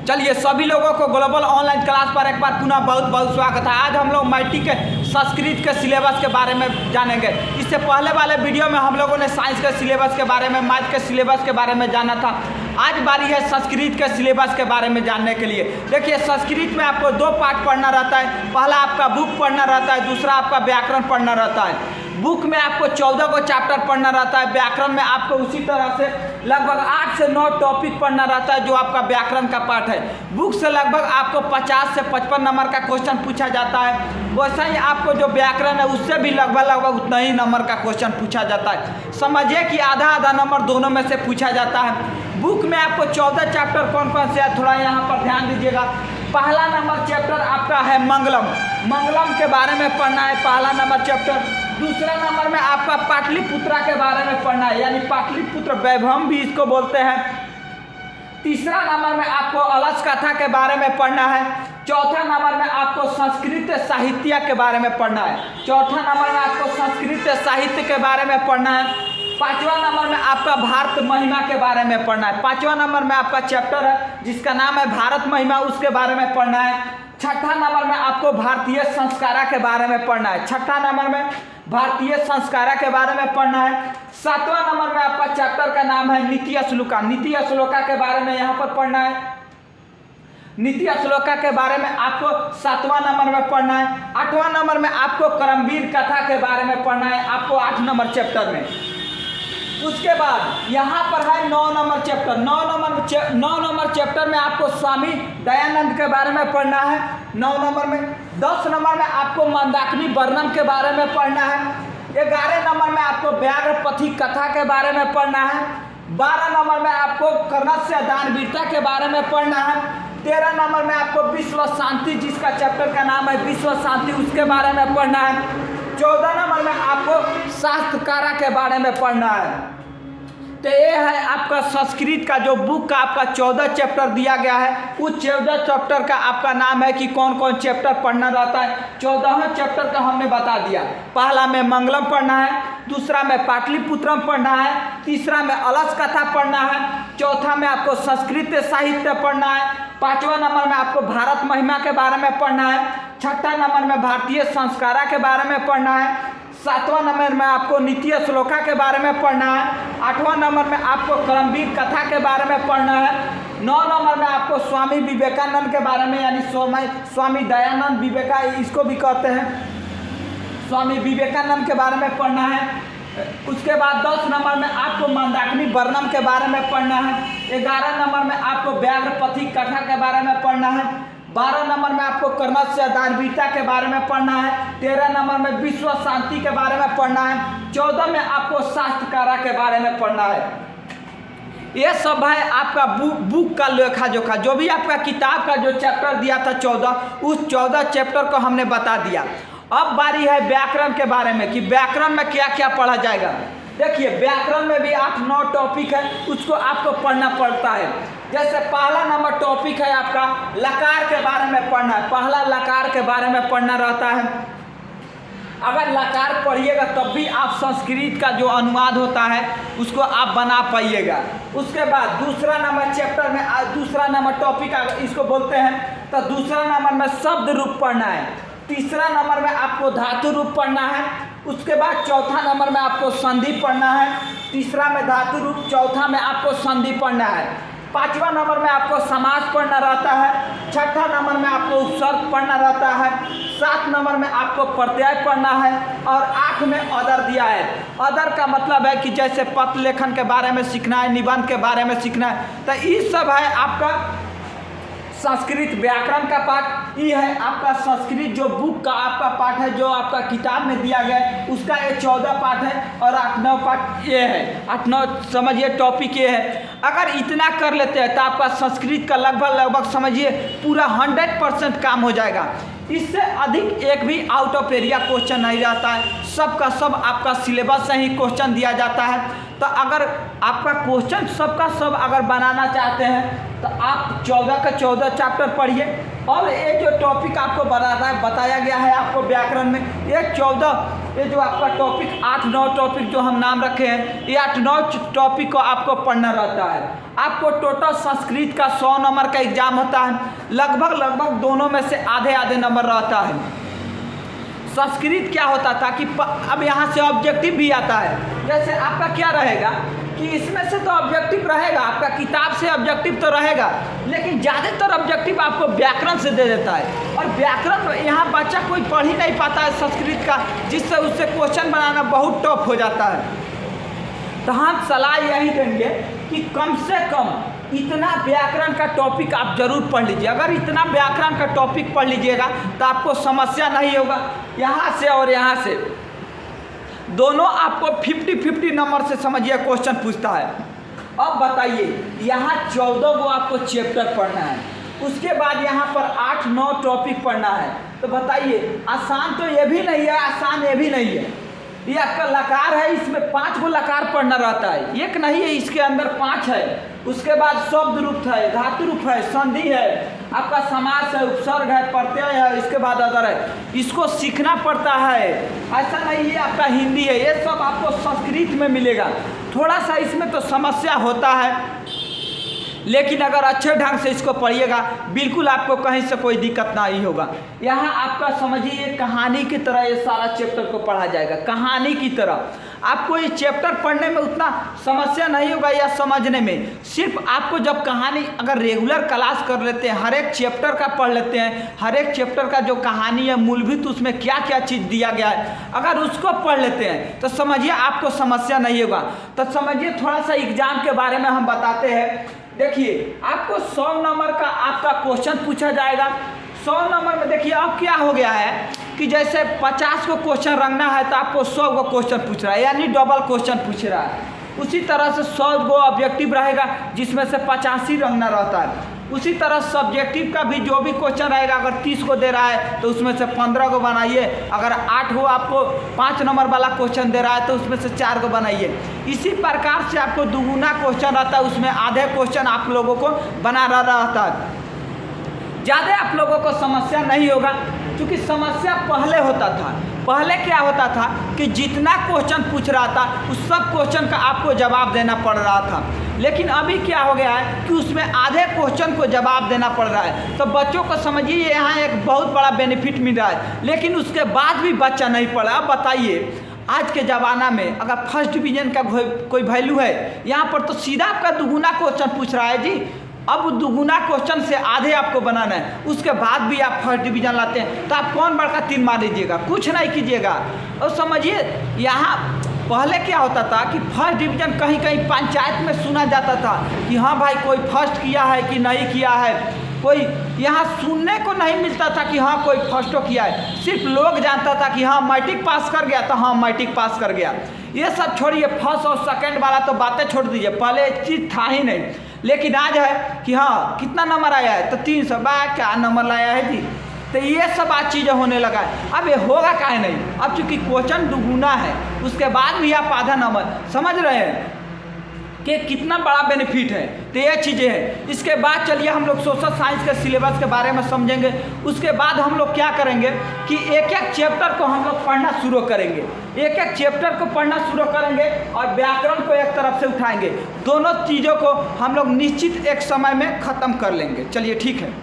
चलिए सभी लोगों को ग्लोबल ऑनलाइन क्लास पर एक बार पुनः बहुत बहुत स्वागत है। आज हम लोग मैट्रिक के संस्कृत के सिलेबस के बारे में जानेंगे। इससे पहले वाले वीडियो में हम लोगों ने साइंस के सिलेबस के बारे में, मैथ के सिलेबस के बारे में जाना था। आज बारी है संस्कृत के सिलेबस के बारे में जानने के लिए। देखिए संस्कृत में आपको दो पार्ट पढ़ना रहता है। पहला आपका बुक पढ़ना रहता है, दूसरा आपका व्याकरण पढ़ना रहता है। बुक में आपको 14 को चैप्टर पढ़ना रहता है। व्याकरण में आपको उसी तरह से लगभग 8 से 9 टॉपिक पढ़ना रहता है जो आपका व्याकरण का पार्ट है। बुक से लगभग आपको 50 से 55 नंबर का क्वेश्चन पूछा जाता है। वैसा ही आपको जो व्याकरण है उससे भी लगभग उतना ही नंबर का क्वेश्चन पूछा जाता है। समझिए कि आधा आधा नंबर दोनों में से पूछा जाता है। बुक में आपको 14 चैप्टर कौन कौन से है थोड़ा यहाँ पर ध्यान दीजिएगा। पहला नंबर चैप्टर आपका है मंगलम। मंगलम के बारे में पढ़ना है, पहला नंबर चैप्टर। दूसरा नंबर में आपका पाटलिपुत्रा के बारे में पढ़ना है, यानी पाटलिपुत्र वैभव भी इसको बोलते हैं। तीसरा नंबर में आपको अलस कथा के बारे में पढ़ना है। चौथा नंबर में आपको संस्कृत साहित्य के बारे में पढ़ना है। चौथा नंबर में आपको संस्कृत साहित्य के बारे में पढ़ना है। पांचवा नंबर में आपका भारत महिमा के बारे में पढ़ना है। पांचवा नंबर में आपका चैप्टर है जिसका नाम है भारत महिमा, उसके बारे में पढ़ना है। छठा नंबर में आपको भारतीय संस्कारा के बारे में पढ़ना है। छठा नंबर में भारतीय संस्कारा के बारे में पढ़ना है। सातवां नंबर में आपका चैप्टर का नाम है नीति श्लोका। नीति श्लोका के बारे में यहाँ पर पढ़ना है। नीति श्लोका के बारे में आपको 7वां नंबर में पढ़ना है। 8वां नंबर में आपको करमवीर कथा के बारे में पढ़ना है, आपको 8 नंबर चैप्टर में। उसके बाद यहाँ पर है 9 नंबर चैप्टर। 9 नंबर चैप्टर में आपको स्वामी दयानंद के बारे में पढ़ना है 9 नंबर में। 10 नंबर में आपको मंदाकिनी वर्णम के बारे में पढ़ना है। 11 नंबर में आपको व्याघ्रपथी कथा के बारे में पढ़ना है। 12 नंबर में आपको कर्णस्य दानवीरता के बारे में पढ़ना है। 13 नंबर में आपको विश्व शांति, जिसका चैप्टर का नाम है विश्व शांति, उसके बारे में पढ़ना है। 14 नंबर में आपको शास्त्रकारा के बारे में पढ़ना है। तो ये है आपका संस्कृत का जो बुक का आपका 14 चैप्टर दिया गया है। उस 14 चैप्टर का आपका नाम है कि कौन कौन चैप्टर पढ़ना रहता है। 14वें चैप्टर का हमने बता दिया। पहला में मंगलम पढ़ना है, दूसरा में पाटलिपुत्रम पढ़ना है, तीसरा में अलस कथा पढ़ना है, चौथा में आपको संस्कृत साहित्य पढ़ना है, 5वां नंबर में आपको भारत महिमा के बारे में पढ़ना है, 6ठा नंबर में भारतीय संस्कारा के बारे में पढ़ना है, 7वां नंबर में आपको नीति श्लोका के बारे में पढ़ना है, 8वां नंबर में आपको करमवीर कथा के बारे में पढ़ना है, 9 नंबर में आपको स्वामी विवेकानंद के बारे में, यानी स्वामी दयानंद विवेका इसको भी कहते हैं, स्वामी विवेकानंद के बारे में पढ़ना है। उसके बाद 10 नंबर में आपको मंदाकिनी वर्णम के बारे में पढ़ना है। 11 नंबर में आपको व्याघ्रपथी कथा के बारे में पढ़ना है। 12 नंबर में आपको कर्णस्य दानवीरता के बारे में पढ़ना है। 13 नंबर में विश्व शांति के बारे में पढ़ना है। 14 में आपको शास्त्रकारा के बारे में पढ़ना है। ये सब है आपका बुक का लेखा जोखा। जो भी आपका किताब का जो चैप्टर दिया था 14, उस 14 चैप्टर को हमने बता दिया। अब बारी है व्याकरण के बारे में कि व्याकरण में क्या क्या पढ़ा जाएगा। देखिए व्याकरण में भी 8-9 टॉपिक है, उसको आपको पढ़ना पड़ता है। जैसे पहला नंबर टॉपिक है आपका लकार के बारे में पढ़ना है। पहला लकार के बारे में पढ़ना रहता है। अगर लकार पढ़िएगा तब भी आप संस्कृत का जो अनुवाद होता है उसको आप बना पाइएगा। उसके बाद दूसरा नंबर चैप्टर में दूसरा नंबर टॉपिक इसको बोलते हैं, तो दूसरा नंबर में शब्द रूप पढ़ना है। तीसरा नंबर में आपको धातु रूप पढ़ना है। उसके बाद चौथा नंबर में आपको संधि पढ़ना है। तीसरा में धातु रूप, चौथा में आपको संधि पढ़ना है। 5वां नंबर में आपको समास पढ़ना रहता है। 6ठा नंबर में आपको उपसर्ग पढ़ना रहता है। 7 नंबर में आपको प्रत्यय पढ़ना है। और 8 में अदर दिया है। अदर का मतलब है कि जैसे पत्र लेखन के बारे में सीखना है, निबंध के बारे में सीखना है। तो ये सब है आपका संस्कृत व्याकरण का पाठ। ये है आपका संस्कृत जो बुक का आपका पाठ है, जो आपका किताब में दिया गया है, उसका ये 14 पाठ है और 8-9 पाठ ये है। 8-9 समझिए टॉपिक ये है। अगर इतना कर लेते हैं तो आपका संस्कृत का लगभग समझिए पूरा 100% काम हो जाएगा। इससे अधिक एक भी आउट ऑफ एरिया क्वेश्चन नहीं रहता है। सब का सब आपका सिलेबस से ही क्वेश्चन दिया जाता है। तो अगर आपका क्वेश्चन सबका सब अगर बनाना चाहते हैं तो आप 14 का 14 चैप्टर पढ़िए। और ये जो टॉपिक आपको बताया गया है आपको व्याकरण में, ये ये जो आपका टॉपिक 8-9 टॉपिक जो हम नाम रखे हैं, ये 8-9 टॉपिक को आपको पढ़ना रहता है। आपको टोटल संस्कृत का 100 नंबर का एग्जाम होता है, लगभग दोनों में से आधे नंबर रहता है। संस्कृत क्या होता था कि अब यहाँ से ऑब्जेक्टिव भी आता है। जैसे आपका क्या रहेगा कि इसमें से तो ऑब्जेक्टिव रहेगा, आपका किताब से ऑब्जेक्टिव तो रहेगा, लेकिन ज़्यादातर ऑब्जेक्टिव आपको व्याकरण से दे देता है। और व्याकरण यहाँ बच्चा कोई पढ़ ही नहीं पाता है संस्कृत का, जिससे उससे क्वेश्चन बनाना बहुत टफ हो जाता है। तो हम सलाह यही देंगे कि कम से कम इतना व्याकरण का टॉपिक आप जरूर पढ़ लीजिए। अगर इतना व्याकरण का टॉपिक पढ़ लीजिएगा तो आपको समस्या नहीं होगा। यहाँ से और यहाँ से दोनों आपको 50-50 नंबर से समझिए क्वेश्चन पूछता है। अब बताइए, यहाँ 14 को आपको चैप्टर पढ़ना है, उसके बाद यहाँ पर 8-9 टॉपिक पढ़ना है। तो बताइए, आसान तो ये भी नहीं है, आसान ये भी नहीं है। ये आपका लकार है, इसमें 5 को लकार पढ़ना रहता है, एक नहीं है, इसके अंदर 5 है। उसके बाद शब्द रूप है, धातु रूप है, संधि है, आपका समास है, उपसर्ग है, प्रत्यय है, इसके बाद अदर है। इसको सीखना पड़ता है, ऐसा नहीं है आपका हिंदी है, ये सब आपको संस्कृत में मिलेगा। थोड़ा सा इसमें तो समस्या होता है, लेकिन अगर अच्छे ढंग से इसको पढ़िएगा बिल्कुल आपको कहीं से कोई दिक्कत नहीं होगा। यहाँ आपका समझिए कहानी की तरह ये सारा चैप्टर को पढ़ा जाएगा, कहानी की तरह। आपको ये चैप्टर पढ़ने में उतना समस्या नहीं होगा या समझने में। सिर्फ आपको जब कहानी अगर रेगुलर क्लास कर लेते हैं, हर एक चैप्टर का पढ़ लेते हैं, हर एक चैप्टर का जो कहानी है मूलभूत उसमें क्या क्या चीज़ दिया गया है, अगर उसको पढ़ लेते हैं तो समझिए आपको समस्या नहीं होगा। तो समझिए थोड़ा सा एग्जाम के बारे में हम बताते हैं। देखिए, आपको 100 नंबर का आपका क्वेश्चन पूछा जाएगा। 100 नंबर में देखिए अब क्या हो गया है कि जैसे 50 को क्वेश्चन रखना है तो आपको 100 को क्वेश्चन पूछ रहा है, यानी डबल क्वेश्चन पूछ रहा है। उसी तरह से 100 को ऑब्जेक्टिव रहेगा, जिसमें से 50 ही रखना रहता है। उसी तरह सब्जेक्टिव का भी जो भी क्वेश्चन रहेगा, अगर 30 को दे रहा है तो उसमें से 15 को बनाइए। अगर 8 को आपको 5 नंबर वाला क्वेश्चन दे रहा है तो उसमें से 4 को बनाइए। इसी प्रकार से आपको दुगुना क्वेश्चन रहता है, उसमें आधे क्वेश्चन आप लोगों को बनाना रहता है। ज़्यादा आप लोगों को समस्या नहीं होगा, क्योंकि समस्या पहले होता था। पहले क्या होता था कि जितना क्वेश्चन पूछ रहा था उस सब क्वेश्चन का आपको जवाब देना पड़ रहा था, लेकिन अभी क्या हो गया है कि उसमें आधे क्वेश्चन को जवाब देना पड़ रहा है। तो बच्चों को समझिए यहाँ एक बहुत बड़ा बेनिफिट मिल रहा है, लेकिन उसके बाद भी बच्चा नहीं पढ़ा। अब बताइए, आज के ज़माना में अगर फर्स्ट डिवीज़न का कोई वैल्यू है, यहाँ पर तो सीधा आपका दुगुना क्वेश्चन पूछ रहा है जी। अब दुगुना क्वेश्चन से आधे आपको बनाना है, उसके बाद भी आप फर्स्ट डिवीज़न लाते हैं तो आप कौन बड़का 3 मार लीजिएगा, कुछ नहीं कीजिएगा। और समझिए यहाँ पहले क्या होता था कि फर्स्ट डिवीज़न कहीं कहीं पंचायत में सुना जाता था कि हाँ भाई कोई फर्स्ट किया है कि नहीं किया है, कोई यहाँ सुनने को नहीं मिलता था कि हाँ कोई फर्स्टो किया है। सिर्फ लोग जानता था कि हाँ मैट्रिक पास कर गया तो हाँ मैट्रिक पास कर गया। ये सब छोड़िए, फर्स्ट और सेकंड वाला तो बातें छोड़ दीजिए, पहले एक चीज़ था ही नहीं। लेकिन आज है कि हाँ कितना नंबर आया है तो 300, क्या नंबर लाया है जी। तो ये सब आज चीज़ें होने लगा है। अब ये होगा काहे नहीं, अब चूँकि क्वेश्चन दुगुना है उसके बाद भी आप आधा नंबर, समझ रहे हैं कि कितना बड़ा बेनिफिट है। तो ये चीज़ें हैं। इसके बाद चलिए हम लोग सोशल साइंस के सिलेबस के बारे में समझेंगे। उसके बाद हम लोग क्या करेंगे कि एक एक चैप्टर को हम लोग पढ़ना शुरू करेंगे, एक एक चैप्टर को पढ़ना शुरू करेंगे और व्याकरण को एक तरफ से उठाएंगे। दोनों चीज़ों को हम लोग निश्चित एक समय में ख़त्म कर लेंगे। चलिए ठीक है।